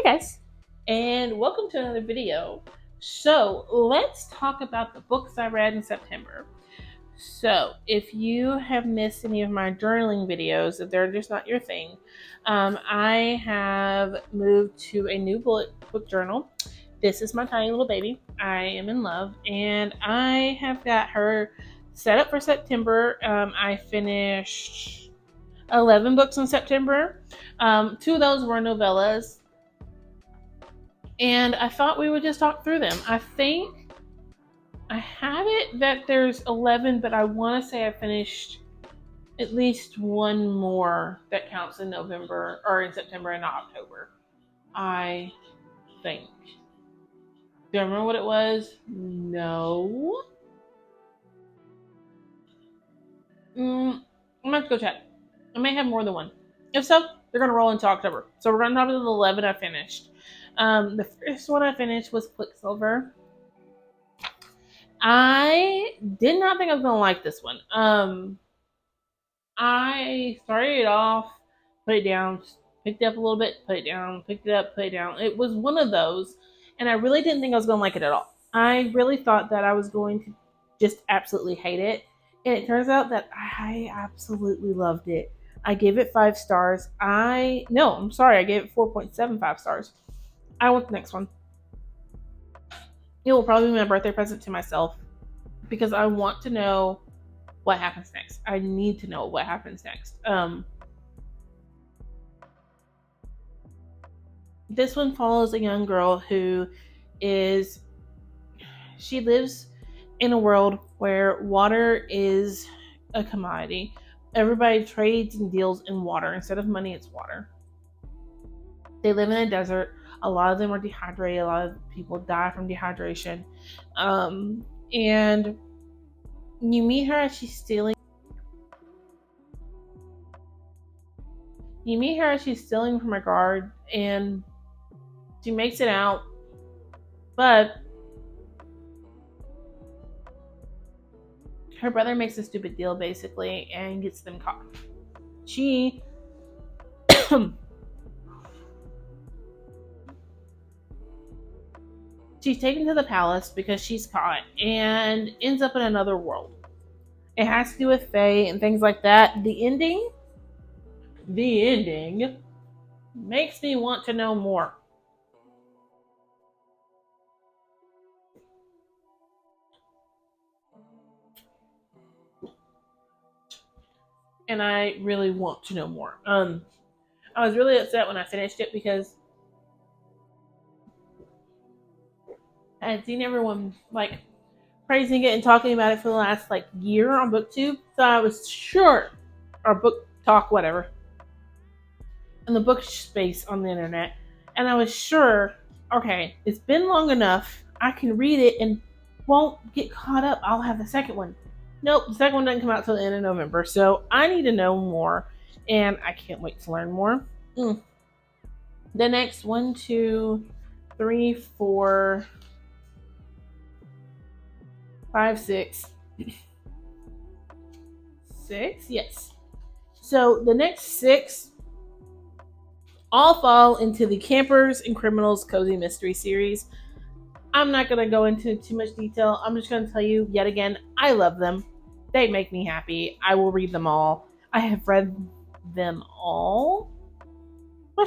guys, and welcome to another video. So let's talk about the books I read in September. So if you have missed any of my journaling videos, if they're just not your thing, I have moved to a new bullet book journal. This is my tiny little baby. I am in love, and I have got her set up for September. I finished 11 books in September. Two of those were novellas, and I thought we would just talk through them. I think I have it that there's 11, but I want to say I finished at least one more that counts in November or in September and not October. I think. Do you remember what it was? No. I'm gonna have to go check. I may have more than one. If so, they're gonna roll into October. So we're gonna talk about the 11 I finished. The first one I finished was Quicksilver. I did not think I was gonna like this one. I started it off, put it down, picked it up a little bit, put it down, picked it up, put it down. It was one of those, and I really didn't think I was gonna like it at all. I really thought that I was going to just absolutely hate it, and it turns out that I absolutely loved it. I gave it 5 stars. I'm sorry, I gave it 4.75 stars. I want the next one. It will probably be my birthday present to myself because I want to know what happens next. I need to know what happens next. This one follows a young girl who she lives in a world where water is a commodity. Everybody trades and deals in water. Instead of money, it's water. They live in a desert. A lot of them are dehydrated. A lot of people die from dehydration. And you meet her as she's stealing. You meet her as she's stealing from a guard, and she makes it out, but her brother makes a stupid deal basically and gets them caught. She's taken to the palace because she's caught and ends up in another world. It has to do with Fae and things like that. The ending makes me want to know more. And I really want to know more. I was really upset when I finished it because I had seen everyone praising it and talking about it for the last year on BookTube. So I was sure, or Book Talk, whatever, in the book space on the internet, and I was sure, okay, it's been long enough. I can read it and won't get caught up. I'll have the second one. Nope, the second one doesn't come out till the end of November. So I need to know more, and I can't wait to learn more. The next 1, 2, 3, 4, 5, 6. 6? Yes. So the next 6 all fall into the Campers and Criminals Cozy Mystery series. I'm not going to go into too much detail. I'm just going to tell you yet again, I love them. They make me happy. I will read them all. I have read them all. I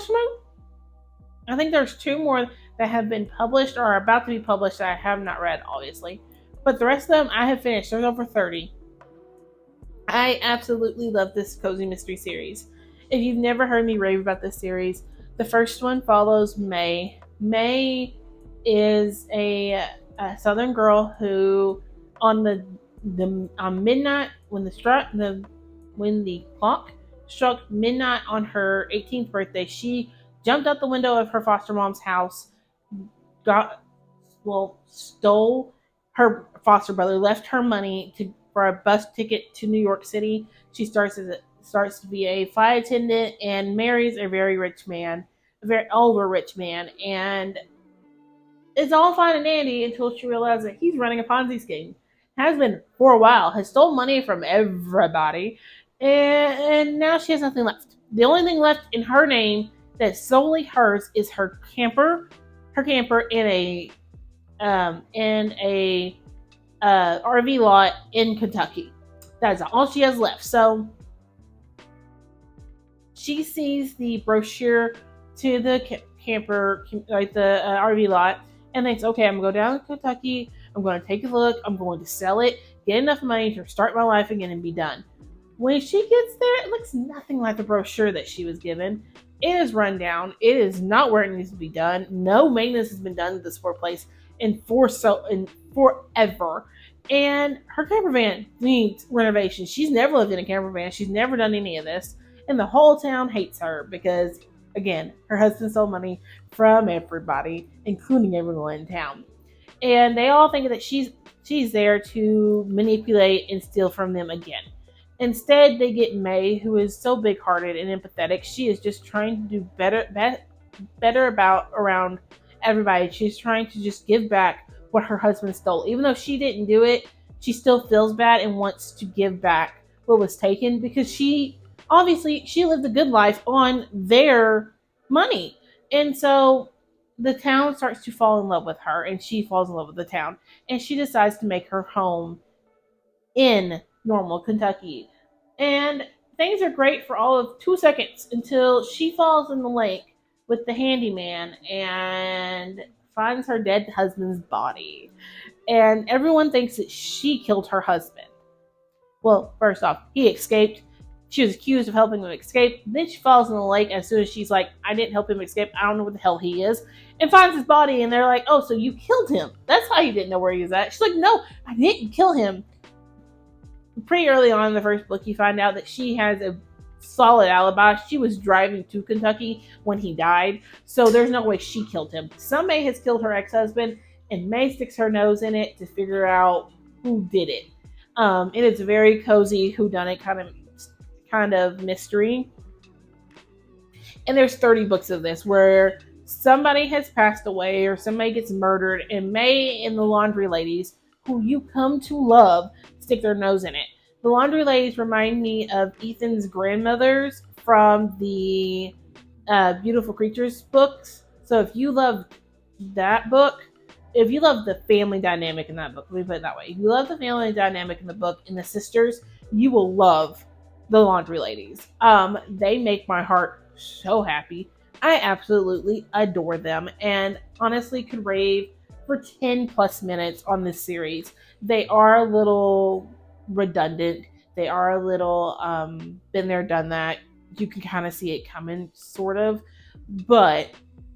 think there's 2 more that have been published or are about to be published that I have not read, obviously. But the rest of them I have finished. There's over 30. I absolutely love this Cozy Mystery series. If you've never heard me rave about this series, the first one follows May. May is a southern girl who, on midnight, when the clock struck midnight on her 18th birthday, she jumped out the window of her foster mom's house, stole her foster brother, left her money for a bus ticket to New York City. She starts to be a flight attendant and marries a very rich man, a very older rich man, and it's all fine and dandy until she realizes that he's running a Ponzi scheme. Has been for a while, has stole money from everybody, and now she has nothing left. The only thing left in her name that solely hers is her camper in a RV lot in Kentucky. That's all she has left. So she sees the brochure to the camper, like the RV lot, and thinks, okay, I'm gonna go down to Kentucky. I'm going to take a look. I'm going to sell it, get enough money to start my life again, and be done. When she gets there, it looks nothing like the brochure that she was given. It is run down. It is not where it needs to be done. No maintenance has been done to this poor place in forever. And her camper van needs renovation. She's never lived in a camper van. She's never done any of this. And the whole town hates her because, again, her husband stole money from everybody, including everyone in town. And they all think that she's there to manipulate and steal from them again. Instead, they get May, who is so big-hearted and empathetic. She is just trying to do better about around everybody. She's trying to just give back what her husband stole. Even though she didn't do it, she still feels bad and wants to give back what was taken because she lived a good life on their money. And so the town starts to fall in love with her and she falls in love with the town. And she decides to make her home in Normal, Kentucky. And things are great for all of 2 seconds until she falls in the lake with the handyman and finds her dead husband's body. And everyone thinks that she killed her husband. Well, first off, he escaped. She was accused of helping him escape. Then she falls in the lake as soon as she's like, I didn't help him escape. I don't know where the hell he is. And finds his body, and they're like, oh, so you killed him. That's how you didn't know where he was at. She's like, no, I didn't kill him. Pretty early on in the first book, you find out that she has a solid alibi. She was driving to Kentucky when he died, so there's no way she killed him. Some May has killed her ex-husband, and May sticks her nose in it to figure out who did it. It is a very cozy whodunit kind of mystery. And there's 30 books of this where somebody has passed away or somebody gets murdered, and May and the laundry ladies, who you come to love, stick their nose in it. The laundry ladies remind me of Ethan's grandmothers from the Beautiful Creatures books. So if you love that book, if you love the family dynamic in that book, let me put it that way. If you love the family dynamic in the book and the sisters, you will love the laundry ladies. They make my heart so happy. I absolutely adore them and honestly could rave for 10 plus minutes on this series. They are a little redundant. They are a little been there, done that. You can kind of see it coming, sort of, but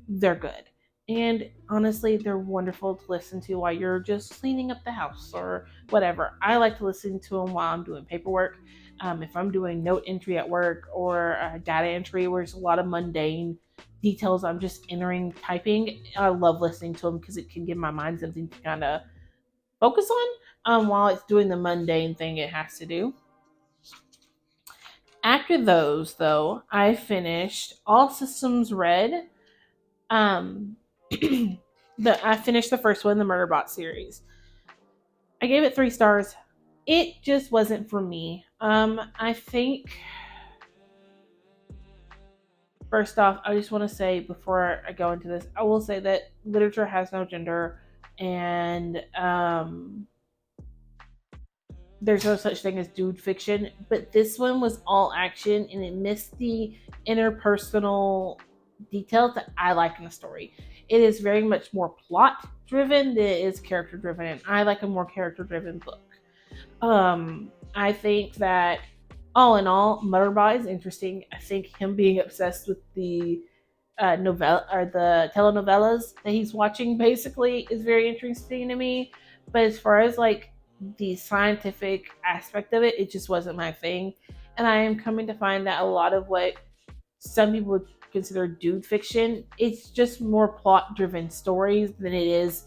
they're good. And honestly, they're wonderful to listen to while you're just cleaning up the house or whatever. I like to listen to them while I'm doing paperwork. If I'm doing note entry at work or data entry where there's a lot of mundane details I'm just entering, typing, I love listening to them because it can give my mind something to kind of focus on while it's doing the mundane thing it has to do. After those, though, I finished All Systems Red. I finished the first one, the Murderbot series. I gave it 3 stars. It just wasn't for me. I think, first off, I just want to say before I go into this, I will say that literature has no gender, and there's no such thing as dude fiction. But this one was all action, and it missed the interpersonal details that I like in the story. It is very much more plot driven than it is character driven, and I like a more character driven book. I think that all in all, Murderbot is interesting. I think him being obsessed with the novella or the telenovelas that he's watching basically is very interesting to me. But as far as like the scientific aspect of it, it just wasn't my thing. And I am coming to find that a lot of what some people would consider dude fiction, it's just more plot driven stories than it is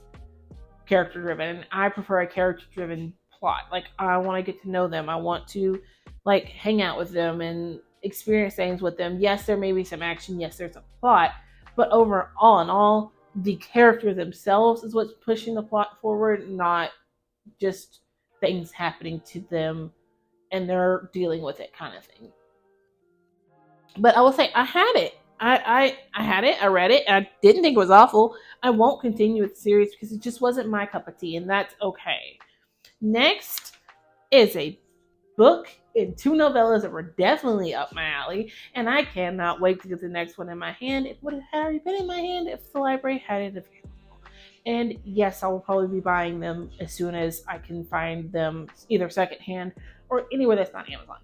character driven. I prefer a character driven plot. Like, I want to get to know them. I want to like hang out with them and experience things with them. Yes, there may be some action. Yes, there's a plot, but overall in all, the characters themselves is what's pushing the plot forward, not just things happening to them and they're dealing with it kind of thing. But I will say I had it. I had it, I read it, and I didn't think it was awful. I won't continue with the series because it just wasn't my cup of tea, and that's okay. Next is a book and two novellas that were definitely up my alley, and I cannot wait to get the next one in my hand. It would have already been in my hand if the library had it available. And yes, I will probably be buying them as soon as I can find them either secondhand or anywhere that's not Amazon.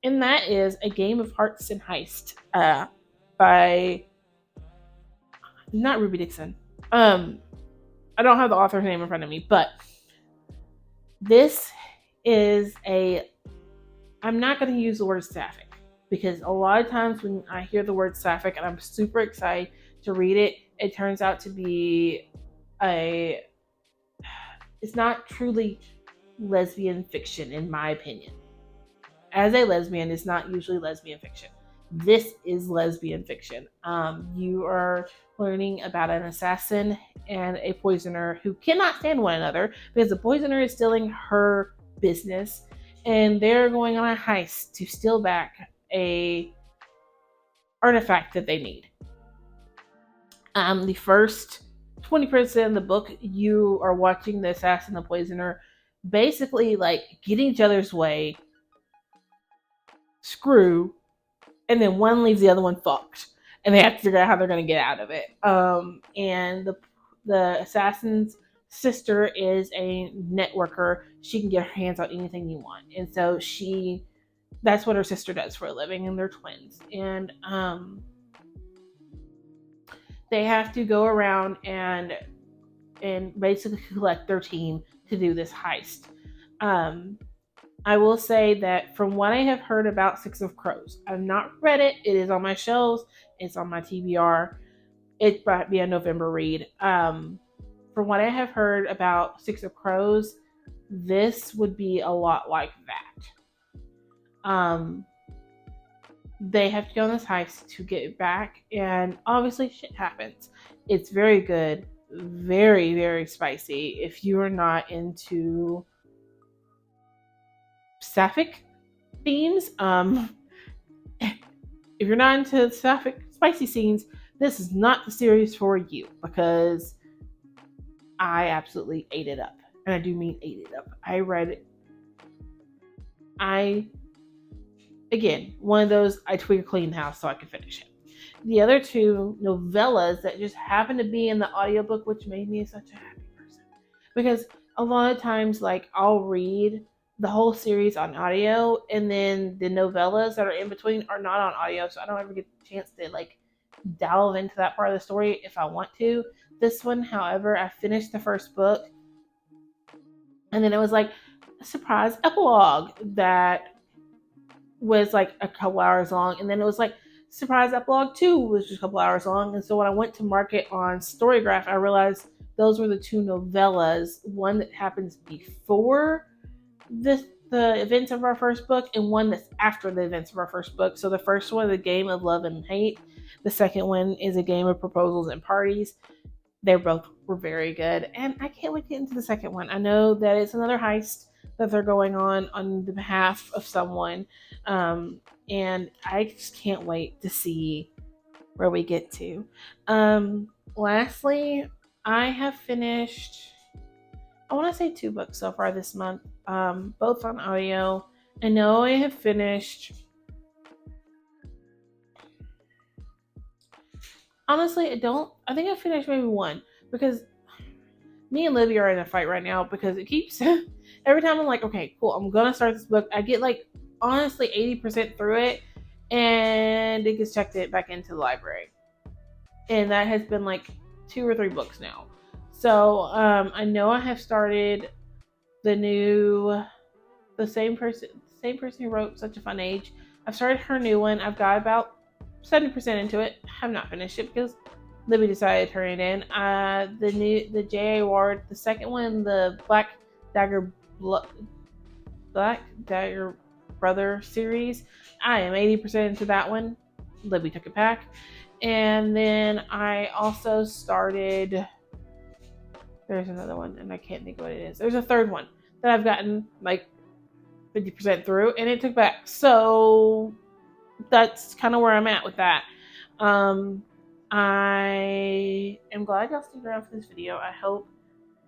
And that is A Game of Hearts and Heist by not Ruby Dixon. I don't have the author's name in front of me, but this is a. I'm not going to use the word sapphic because a lot of times when I hear the word sapphic and I'm super excited to read it, it turns out to be a. It's not truly lesbian fiction, in my opinion. As a lesbian, it's not usually lesbian fiction. This is lesbian fiction. You are learning about an assassin and a poisoner who cannot stand one another because the poisoner is stealing her business, and they're going on a heist to steal back a artifact that they need. The first 20% of the book, you are watching the assassin and the poisoner basically like get each other's way, screw, and then one leaves the other one fucked, and they have to figure out how they're going to get out of it. And the assassin's sister is a networker. She can get her hands on anything you want, and so that's what her sister does for a living, and they're twins. And they have to go around and basically collect their team to do this heist. I will say that from what I have heard about Six of Crows, I've not read it. It is on my shelves. It's on my TBR. It might be a November read. From what I have heard about Six of Crows, this would be a lot like that. They have to go on this heist to get it back, and obviously shit happens. It's very good, very, very spicy. If you are not into sapphic themes, if you're not into sapphic spicy scenes, this is not the series for you because I absolutely ate it up. And I do mean ate it up. I read it. Again, one of those, I tweak a clean house so I can finish it. The other two novellas that just happened to be in the audiobook, which made me such a happy person. Because a lot of times, like, I'll read the whole series on audio, and then the novellas that are in between are not on audio, so I don't ever get the chance to, like, delve into that part of the story if I want to. This one, however, I finished the first book, and then it was like a surprise epilogue that was like a couple hours long, and then it was like surprise epilogue 2 was just a couple hours long. And so when I went to mark it on Storygraph, I realized those were the two novellas, one that happens before the events of our first book and one that's after the events of our first book. So the first one is A Game of Love and Hate. The second one is A Game of Proposals and Parties. They both were very good, and I can't wait to get into the second one. I know that it's another heist that they're going on the behalf of someone, and I just can't wait to see where we get to. Lastly, I have finished, I want to say 2 books so far this month, both on audio. I know I have finished, honestly, I think I finished maybe 1, because me and Libby are in a fight right now because it keeps, every time I'm like, okay, cool, I'm going to start this book, I get like, honestly, 80% through it, and it gets checked back into the library. And that has been like 2 or 3 books now. So, I know I have started the same person who wrote Such a Fun Age. I've started her new one. I've got about 70% into it. I have not finished it because Libby decided to turn it in. The J.A. Ward, the second one, the Black Dagger Brother series, I am 80% into that one. Libby took it back. And then I also started, there's another one and I can't think what it is. There's a third one that I've gotten like 50% through and it took back. So that's kind of where I'm at with that. I am glad y'all stayed around for this video. I hope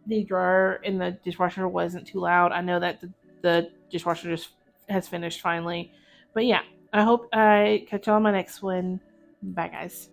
the dryer in the dishwasher wasn't too loud. I know that the dishwasher just has finished finally. But yeah, I hope I catch y'all on my next one. Bye, guys.